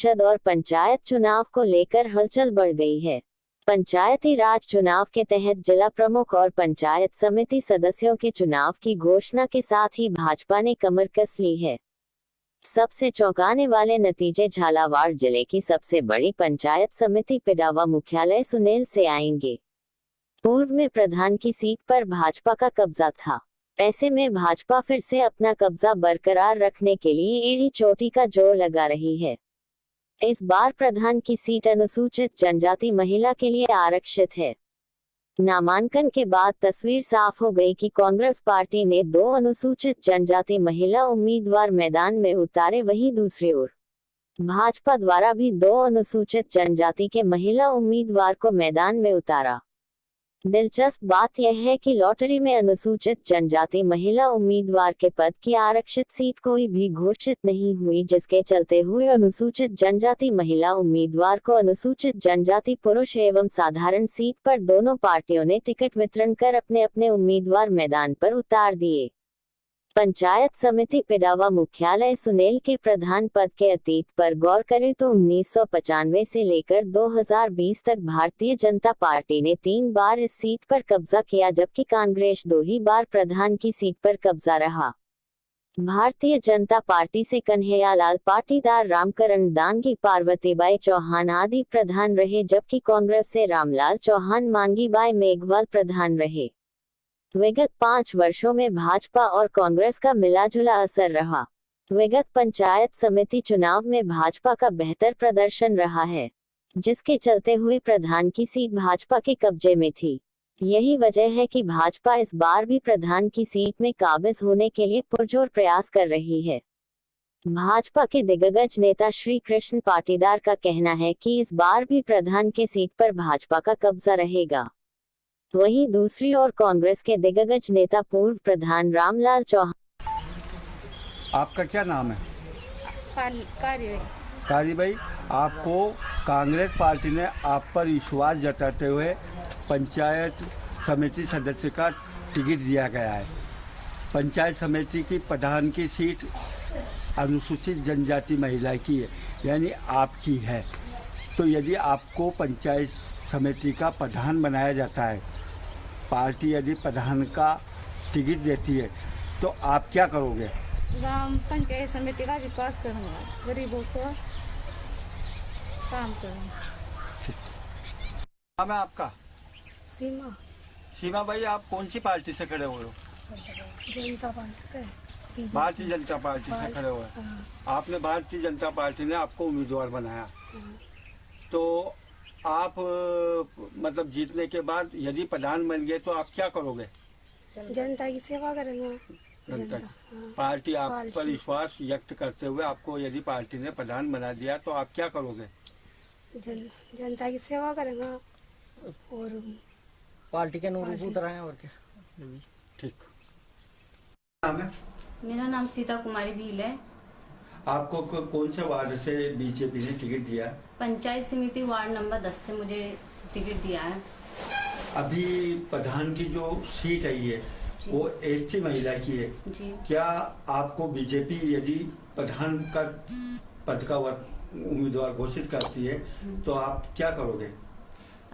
परिषद और पंचायत चुनाव को लेकर हलचल बढ़ गई है। पंचायती राज चुनाव के तहत जिला प्रमुख और पंचायत समिति सदस्यों के चुनाव की घोषणा के साथ ही भाजपा ने कमर कस ली है। सबसे चौंकाने वाले नतीजे झालावाड़ जिले की सबसे बड़ी पंचायत समिति पिडावा मुख्यालय सुनेल से आएंगे। पूर्व में प्रधान की सीट पर भाजपा का कब्जा था। ऐसे में भाजपा फिर से अपना कब्जा बरकरार रखने के लिए एड़ी चोटी का जोर लगा रही है। इस बार प्रधान की सीट अनुसूचित जनजाति महिला के लिए आरक्षित है। नामांकन के बाद तस्वीर साफ हो गई कि कांग्रेस पार्टी ने 2 अनुसूचित जनजाति महिला उम्मीदवार मैदान में उतारे, वहीं दूसरी ओर भाजपा द्वारा भी 2 अनुसूचित जनजाति के महिला उम्मीदवार को मैदान में उतारा। दिलचस्प बात यह है कि लॉटरी में अनुसूचित जनजाति महिला उम्मीदवार के पद की आरक्षित सीट कोई भी घोषित नहीं हुई, जिसके चलते हुए अनुसूचित जनजाति महिला उम्मीदवार को अनुसूचित जनजाति पुरुष एवं साधारण सीट पर दोनों पार्टियों ने टिकट वितरण कर अपने अपने उम्मीदवार मैदान पर उतार दिए। पंचायत समिति पिडावा मुख्यालय सुनेल के प्रधान पद के अतीत पर गौर करें तो 1995 से लेकर 2020 तक भारतीय जनता पार्टी ने 3 बार इस सीट पर कब्जा किया, जबकि कांग्रेस 2 ही बार प्रधान की सीट पर कब्जा रहा। भारतीय जनता पार्टी से कन्हैयालाल पाटीदार, रामकरण दांगी, पार्वतीबाई चौहान आदि प्रधान रहे, जबकि कांग्रेस से रामलाल चौहान, मांगीबाई मेघवाल प्रधान रहे। विगत 5 वर्षों में भाजपा और कांग्रेस का मिलाजुला असर रहा। विगत पंचायत समिति चुनाव में भाजपा का बेहतर प्रदर्शन रहा है, जिसके चलते हुए प्रधान की सीट भाजपा के कब्जे में थी। यही वजह है कि भाजपा इस बार भी प्रधान की सीट में काबिज होने के लिए पुरजोर प्रयास कर रही है। भाजपा के दिग्गज नेता श्री कृष्ण पाटीदार का कहना है कि इस बार भी प्रधान के सीट पर भाजपा का कब्जा रहेगा। वहीं दूसरी ओर कांग्रेस के दिग्गज नेता पूर्व प्रधान रामलाल चौहान। आपका क्या नाम है? कारी भाई, आपको कांग्रेस पार्टी ने आप पर विश्वास जताते हुए पंचायत समिति सदस्य का टिकट दिया गया है। पंचायत समिति की प्रधान की सीट अनुसूचित जनजाति महिला की है, यानी आपकी है। तो यदि आपको पंचायत समिति का प्रधान बनाया जाता है, पार्टी यदि प्रधान का टिकट देती है, तो आप क्या करोगे? गांव पंचायत समिति का विकास करूंगा, गरीबों को काम करूंगा। नाम है आपका? सीमा भाई, आप कौन सी पार्टी से खड़े हुए हो? जनता पार्टी से। भारतीय जनता पार्टी से खड़े हुए। आपने भारतीय जनता पार्टी ने आपको उम्मीदवार बनाया, तो आप मतलब जीतने के बाद यदि प्रधान बन गए तो आप क्या करोगे? जनता की सेवा करेंगे। जनता पार्टी आप पर विश्वास व्यक्त करते हुए आपको यदि पार्टी ने प्रधान बना दिया तो आप क्या करोगे? जनता की सेवा करेंगे और पार्टी के अनुरूप उतराएं और क्या। ठीक। नाम है? मेरा नाम सीता कुमारी भील है। आपको कौन से वार्ड से बीजेपी ने टिकट दिया? पंचायत समिति वार्ड नंबर 10 से मुझे टिकट दिया है। अभी प्रधान की जो सीट आई है वो एसटी महिला की है जी। क्या आपको बीजेपी यदि प्रधान का पद का उम्मीदवार घोषित करती है तो आप क्या करोगे?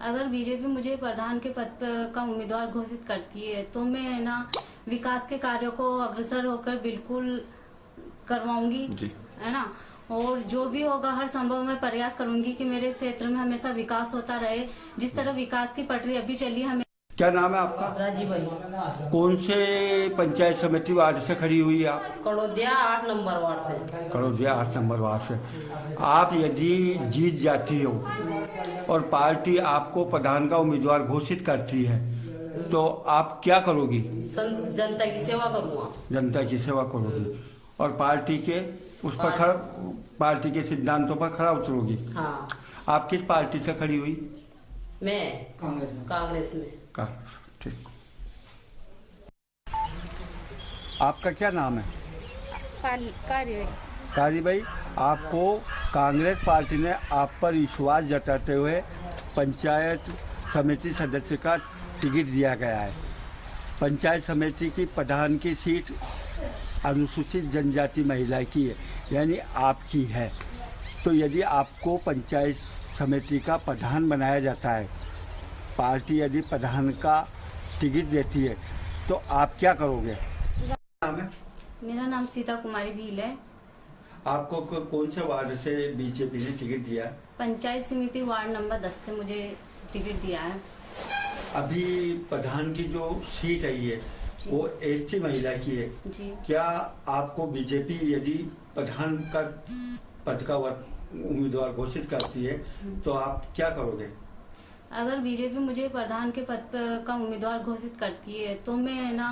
अगर बीजेपी मुझे प्रधान के पद का उम्मीदवार घोषित करती है तो मैं ना विकास के कार्यों को अग्रसर होकर बिल्कुल करवाऊंगी, है ना। और जो भी होगा हर संभव मैं प्रयास करूंगी कि मेरे क्षेत्र में हमेशा विकास होता रहे, जिस तरह विकास की पटरी अभी चली हमें। क्या नाम है आपका? राजीबाई। कौन से पंचायत समिति वार्ड से खड़ी हुई है आप? कड़ोदिया 8 नंबर वार्ड से। कड़ोदिया 8 नंबर वार्ड से। आप यदि जीत जाती हो और पार्टी आपको प्रधान का उम्मीदवार घोषित करती है तो आप क्या करोगी? जनता की सेवा करूँगा। जनता की सेवा करोगी और पार्टी के उस पर पार्टी के सिद्धांतों पर खरा उतरोगी। हाँ। आप किस पार्टी से खड़ी हुई? मैं कांग्रेस में। ठीक। आपका क्या नाम है? कारी भाई, आपको कांग्रेस पार्टी ने आप पर विश्वास जताते हुए पंचायत समिति सदस्य का टिकट दिया गया है। पंचायत समिति की प्रधान की सीट अनुसूचित जनजाति महिला की है, यानी आपकी है। तो यदि आपको पंचायत समिति का प्रधान बनाया जाता है, पार्टी यदि प्रधान का टिकट देती है, तो आप क्या करोगे? नाम है? मेरा नाम सीता कुमारी भील है। आपको कौन से वार्ड से बीजेपी ने टिकट दिया है? पंचायत समिति वार्ड नंबर 10 से मुझे टिकट दिया है। अभी प्रधान की जो सीट है ये जी। वो एसटी महिला की है। जी। क्या आपको बीजेपी यदि प्रधान का पद का उम्मीदवार घोषित करती है तो आप क्या करोगे? अगर बीजेपी मुझे प्रधान के पद का उम्मीदवार घोषित करती है तो मैं ना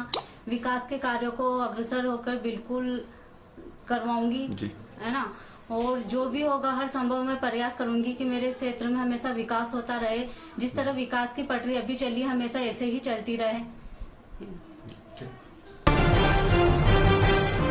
विकास के कार्यों को अग्रसर होकर बिल्कुल करवाऊंगी जी। है ना, और जो भी होगा हर संभव मैं प्रयास करूंगी कि मेरे क्षेत्र में हमेशा विकास होता रहे। जिस तरह विकास की पटरी अभी चली है हमेशा ऐसे ही चलती रहे।